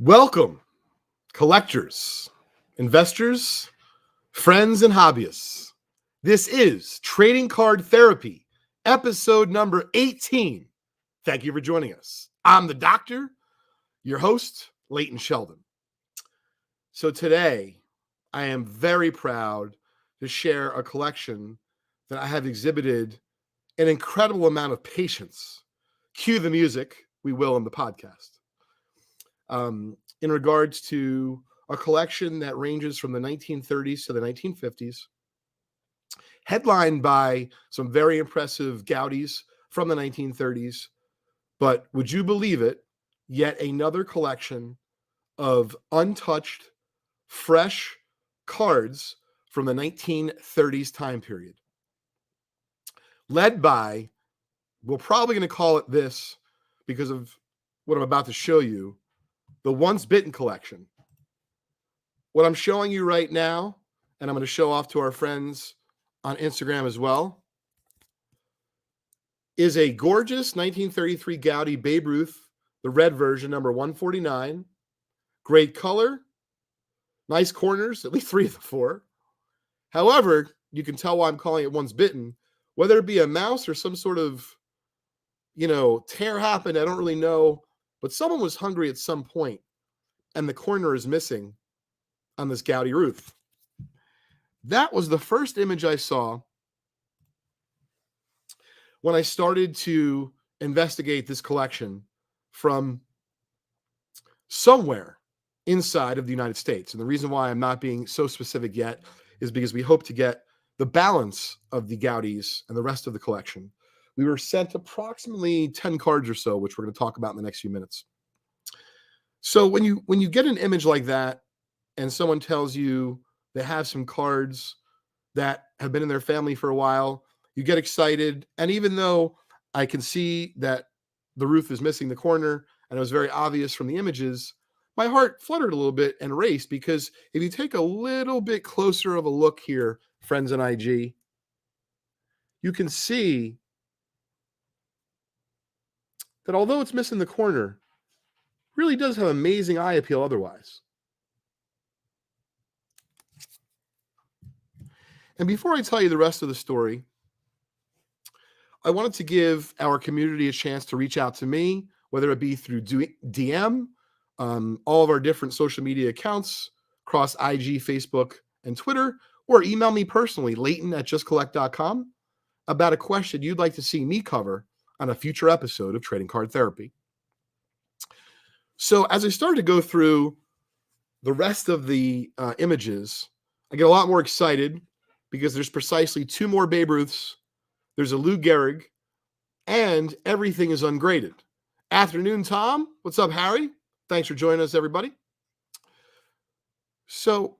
Welcome, collectors, investors, friends, and hobbyists. This is Trading Card Therapy, episode number 18. Thank you for joining us. I'm the doctor, your host, Leighton Sheldon. So today, I am very proud to share a collection that I have exhibited an incredible amount of patience. Cue the music, we will in the podcast. In regards to a collection that ranges from the 1930s to the 1950s, headlined by some very impressive Goudeys from the 1930s, but would you believe it, yet another collection of untouched, fresh cards from the 1930s time period. Led by, we're probably going to call it this because of what I'm about to show you, the Once Bitten collection. What I'm showing you right now, and I'm going to show off to our friends on Instagram as well, is a gorgeous 1933 Goudey Babe Ruth, the red version, number 149. Great color, nice corners, at least 3 of the 4. However, you can tell why I'm calling it Once Bitten. Whether it be a mouse or some sort of, tear happened, I don't really know. But someone was hungry at some point, and the corner is missing on this Goudey Ruth. That was the first image I saw when I started to investigate this collection from somewhere inside of the United States. And the reason why I'm not being so specific yet is because we hope to get the balance of the Goudeys and the rest of the collection. We were sent approximately 10 cards or so, which we're going to talk about in the next few minutes. So when you get an image like that and someone tells you they have some cards that have been in their family for a while, you get excited. And even though I can see that the Ruth is missing the corner, and it was very obvious from the images, my heart fluttered a little bit and raced, because if you take a little bit closer of a look here, friends in IG, you can see that although it's missing the corner, really does have amazing eye appeal otherwise. And before I tell you the rest of the story, I wanted to give our community a chance to reach out to me, whether it be through DM, all of our different social media accounts across IG, Facebook, and Twitter, or email me personally, Leighton@justcollect.com, about a question you'd like to see me cover on a future episode of Trading Card Therapy. So as I started to go through the rest of the images, I get a lot more excited because there's precisely 2 more Babe Ruths. There's a Lou Gehrig, and everything is ungraded. Afternoon, Tom. What's up, Harry? Thanks for joining us, everybody. So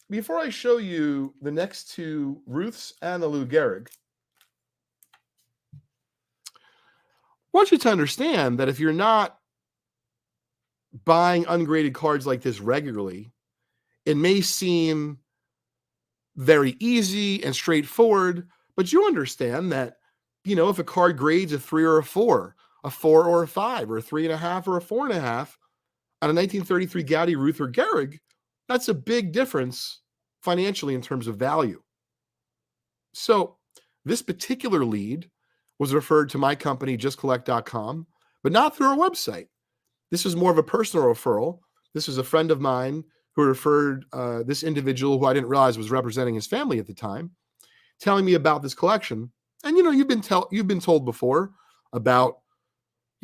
before I show you the next 2 Ruths and the Lou Gehrig, I want you to understand that if you're not buying ungraded cards like this regularly, it may seem very easy and straightforward, but you understand that, if a card grades a 3 or a 4 or a 5 or a 3.5 or a 4.5 on a 1933 Goudey Ruth or Gehrig, that's a big difference financially in terms of value. So this particular lead was referred to my company, justcollect.com, but not through our website. This is more of a personal referral. This is a friend of mine who referred this individual, who I didn't realize was representing his family at the time, telling me about this collection. And you've been told before about,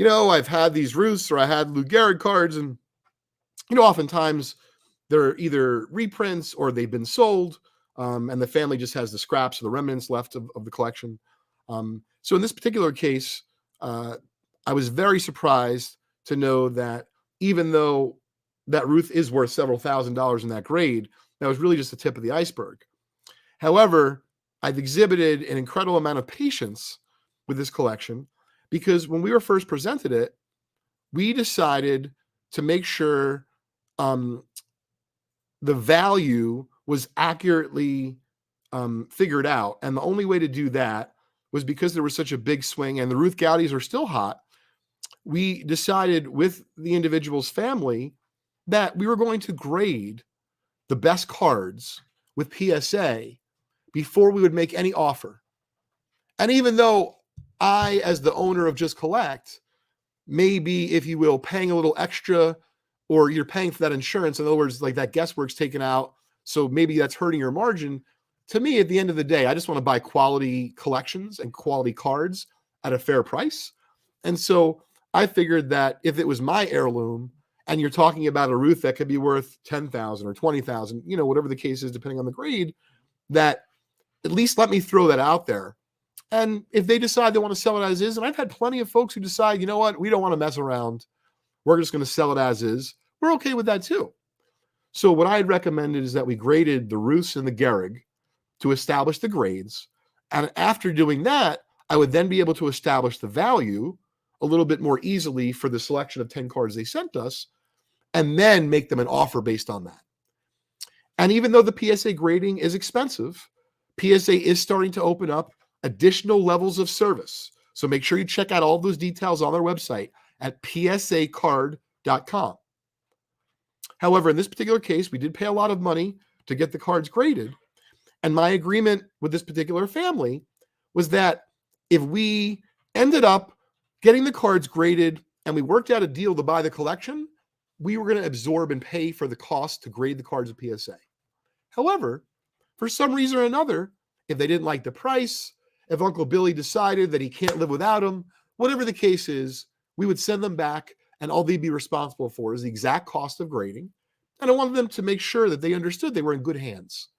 I've had these Ruths or I had Lou Gehrig cards, and oftentimes they're either reprints or they've been sold, and the family just has the scraps or the remnants left of the collection. So in this particular case, I was very surprised to know that even though that Ruth is worth several $1,000s in that grade, that was really just the tip of the iceberg. However, I've exhibited an incredible amount of patience with this collection, because when we were first presented it, we decided to make sure the value was accurately figured out. And the only way to do that was, because there was such a big swing and the Ruth Goudeys are still hot, we decided with the individual's family that we were going to grade the best cards with PSA before we would make any offer. And even though I, as the owner of Just Collect, may be, if you will, paying a little extra, or you're paying for that insurance, in other words, like that guesswork's taken out, so maybe that's hurting your margin. To me, at the end of the day, I just want to buy quality collections and quality cards at a fair price. And so I figured that if it was my heirloom, and you're talking about a Ruth that could be worth 10,000 or 20,000, whatever the case is, depending on the grade, that at least let me throw that out there. And if they decide they want to sell it as is, and I've had plenty of folks who decide, you know what, we don't want to mess around, we're just going to sell it as is, we're okay with that too. So what I had recommended is that we graded the Ruths and the Gehrig to establish the grades. And after doing that, I would then be able to establish the value a little bit more easily for the selection of 10 cards they sent us, and then make them an offer based on that. And even though the PSA grading is expensive, PSA is starting to open up additional levels of service. So make sure you check out all those details on their website at psacard.com. However, in this particular case, we did pay a lot of money to get the cards graded. And my agreement with this particular family was that if we ended up getting the cards graded and we worked out a deal to buy the collection, we were going to absorb and pay for the cost to grade the cards at PSA. However, for some reason or another, if they didn't like the price, if Uncle Billy decided that he can't live without them, whatever the case is, we would send them back, and all they'd be responsible for is the exact cost of grading. And I wanted them to make sure that they understood they were in good hands.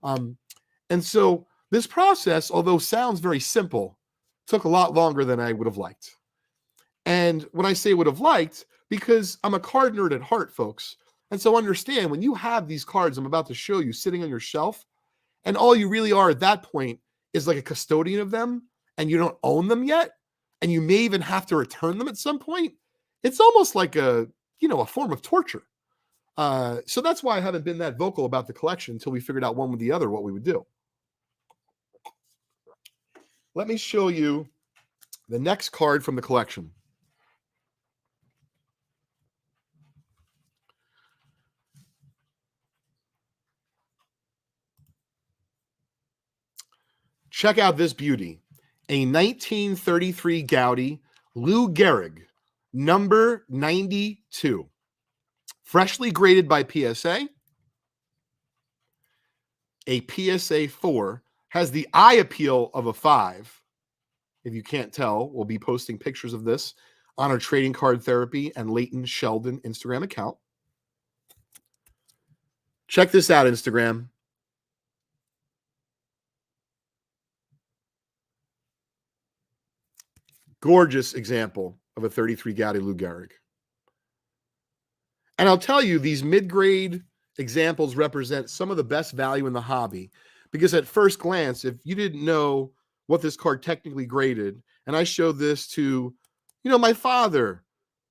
And so this process, although sounds very simple, took a lot longer than I would have liked. And when I say would have liked, because I'm a card nerd at heart, folks. And so understand, when you have these cards I'm about to show you sitting on your shelf, and all you really are at that point is like a custodian of them, and you don't own them yet, and you may even have to return them at some point, it's almost like a form of torture. So that's why I haven't been that vocal about the collection until we figured out one with the other what we would do. Let me show you the next card from the collection. Check out this beauty. A 1933 Goudey Lou Gehrig, number 92. Freshly graded by PSA. A PSA 4. Has the eye appeal of a 5. If you can't tell, we'll be posting pictures of this on our Trading Card Therapy and Leighton Sheldon Instagram account. Check this out, Instagram. Gorgeous example of a 33 Goudey Lou Gehrig. And I'll tell you, these mid-grade examples represent some of the best value in the hobby, because at first glance, if you didn't know what this card technically graded, and I showed this to, my father,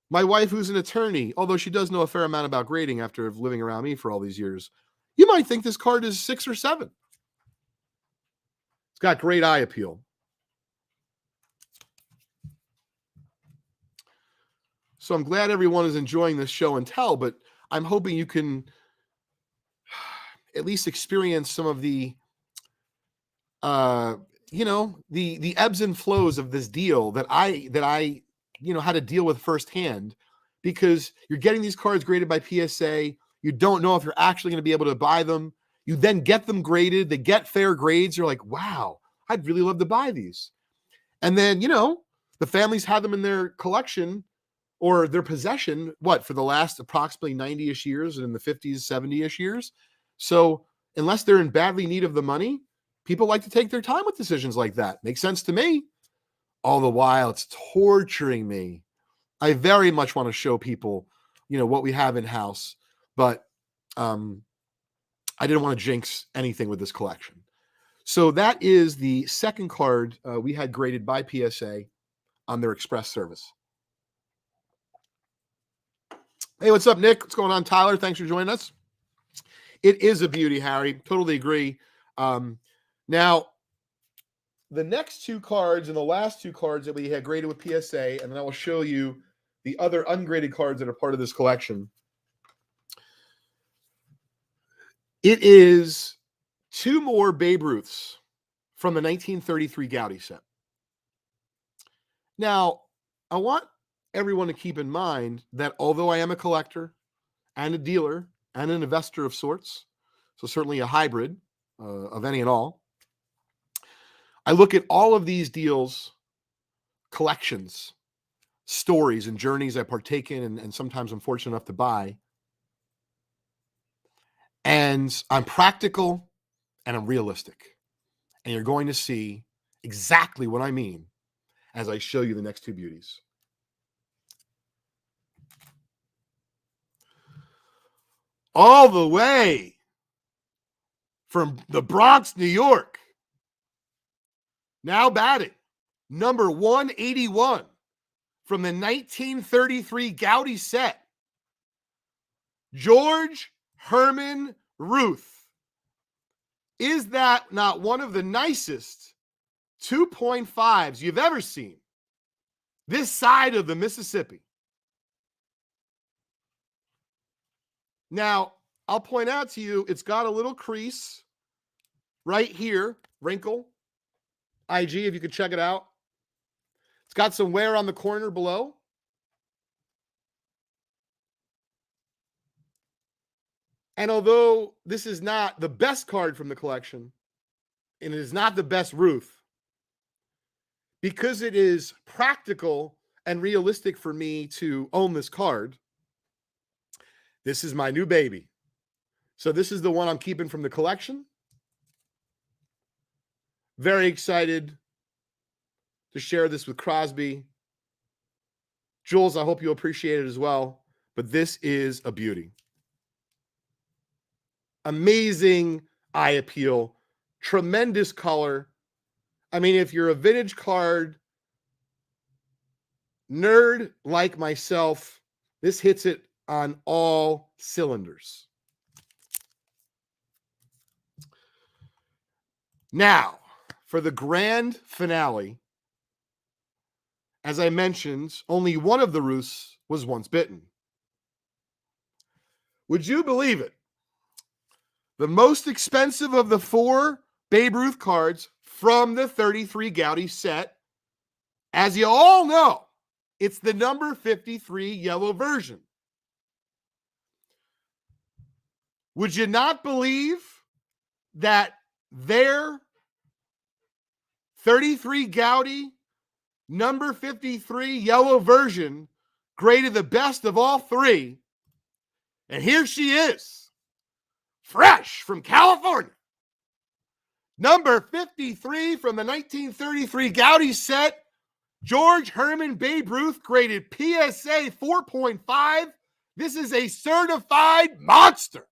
my wife who's an attorney, although she does know a fair amount about grading after living around me for all these years, you might think this card is 6 or 7. It's got great eye appeal. So I'm glad everyone is enjoying this show and tell, but I'm hoping you can at least experience some of the, the ebbs and flows of this deal that I had to deal with firsthand, because you're getting these cards graded by PSA. You don't know if you're actually going to be able to buy them. You then get them graded. They get fair grades. You're like, wow, I'd really love to buy these. And then, the families had them in their collection or their possession, for the last approximately 90-ish years, and in the 50s, 70-ish years. So unless they're in badly need of the money, people like to take their time with decisions like that. Makes sense to me. All the while, it's torturing me. I very much want to show people, what we have in-house, but I didn't want to jinx anything with this collection. So that is the second card we had graded by PSA on their express service. Hey, what's up, Nick? What's going on, Tyler? Thanks for joining us. It is a beauty, Harry. Totally agree. Now, the next two cards and the last two cards that we had graded with PSA, and then I will show you the other ungraded cards that are part of this collection. It is two more Babe Ruths from the 1933 Gowdy set. Now, I want everyone to keep in mind that although I am a collector and a dealer and an investor of sorts, so certainly a hybrid of any and all, I look at all of these deals, collections, stories, and journeys I partake in, and sometimes I'm fortunate enough to buy. And I'm practical and I'm realistic. And you're going to see exactly what I mean as I show you the next two beauties. All the way from the Bronx, New York, now batting, number 181 from the 1933 Gowdy set, George Herman Ruth. Is that not one of the nicest 2.5s you've ever seen this side of the Mississippi? Now, I'll point out to you, it's got a little crease right here, wrinkle. IG, if you could check it out. It's got some wear on the corner below. And although this is not the best card from the collection, and it is not the best Ruth, because it is practical and realistic for me to own this card, this is my new baby. So this is the one I'm keeping from the collection. Very excited to share this with Crosby. Jules, I hope you appreciate it as well. But this is a beauty. Amazing eye appeal. Tremendous color. I mean, if you're a vintage card nerd like myself, this hits it on all cylinders. Now, for the grand finale, as I mentioned, only one of the Ruths was once bitten. Would you believe it? The most expensive of the four Babe Ruth cards from the 33 Gowdy set, as you all know, it's the number 53 yellow version. Would you not believe that their 33 Gowdy number 53 yellow version graded the best of all three? And here she is, fresh from California. Number 53 from the 1933 Gowdy set, George Herman Babe Ruth, graded PSA 4.5. This is a certified monster.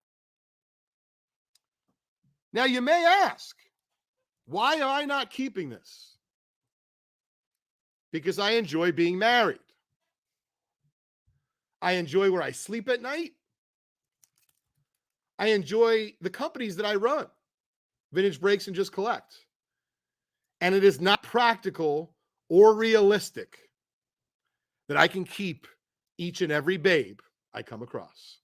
Now you may ask, why am I not keeping this? Because I enjoy being married. I enjoy where I sleep at night. I enjoy the companies that I run, Vintage Breaks and Just Collect. And it is not practical or realistic that I can keep each and every babe I come across.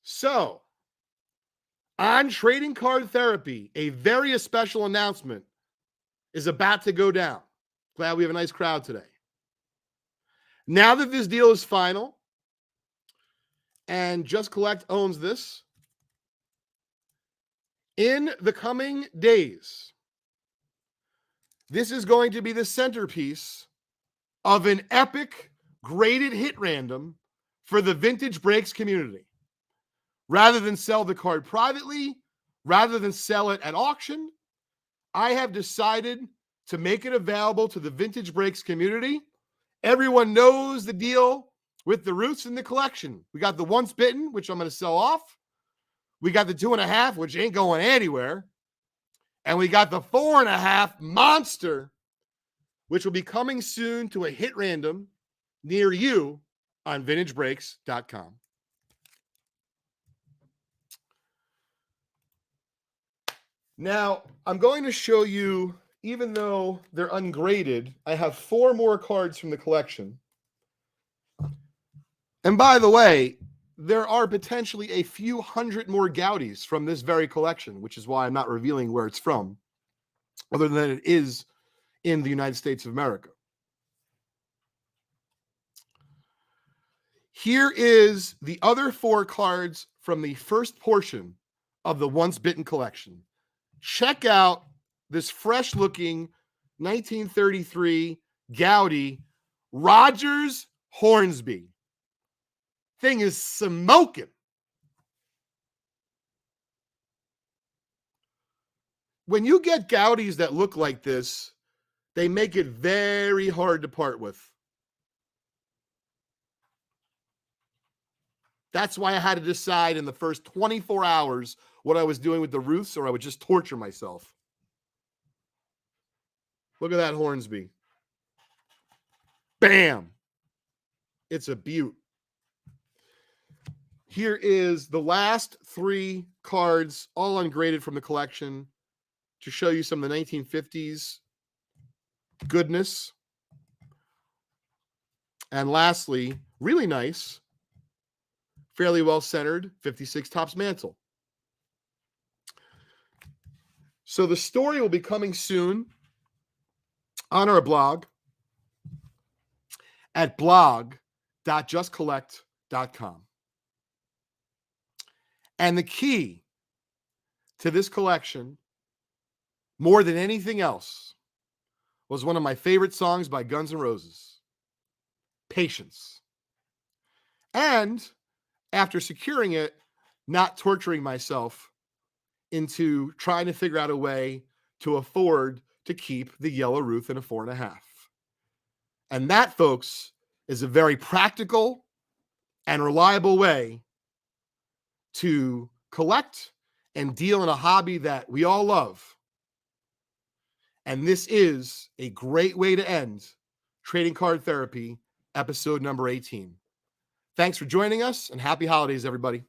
So, on Trading Card Therapy, a very special announcement is about to go down. Glad we have a nice crowd today. Now that this deal is final, and Just Collect owns this, in the coming days, this is going to be the centerpiece of an epic graded hit random for the Vintage Breaks community. Rather than sell the card privately, rather than sell it at auction, I have decided to make it available to the Vintage Breaks community. Everyone knows the deal with the Ruths in the collection. We got the Once Bitten, which I'm going to sell off. We got the 2.5, which ain't going anywhere. And we got the 4.5 monster, which will be coming soon to a hit random near you on vintagebreaks.com. Now, I'm going to show you even though they're ungraded, I have 4 more cards from the collection. And by the way, there are potentially a few hundred more Goudeys from this very collection, which is why I'm not revealing where it's from, other than it is in the United States of America. Here is the other 4 cards from the first portion of the Once Bitten collection. Check out this fresh-looking 1933 Goudey Rogers Hornsby. Thing is smoking. When you get Goudeys that look like this, they make it very hard to part with. That's why I had to decide in the first 24 hours what I was doing with the Ruths, or I would just torture myself. Look at that Hornsby. Bam! It's a beaut. Here is the last 3 cards, all ungraded from the collection, to show you some of the 1950s goodness. And lastly, really nice, fairly well-centered 56 Topps mantle. So the story will be coming soon on our blog at blog.justcollect.com. And the key to this collection, more than anything else, was one of my favorite songs by Guns N' Roses, Patience. And after securing it, not torturing myself into trying to figure out a way to afford to keep the yellow Ruth in a 4.5. And that, folks, is a very practical and reliable way to collect and deal in a hobby that we all love. And this is a great way to end Trading Card Therapy, episode number 18. Thanks for joining us, and happy holidays, everybody.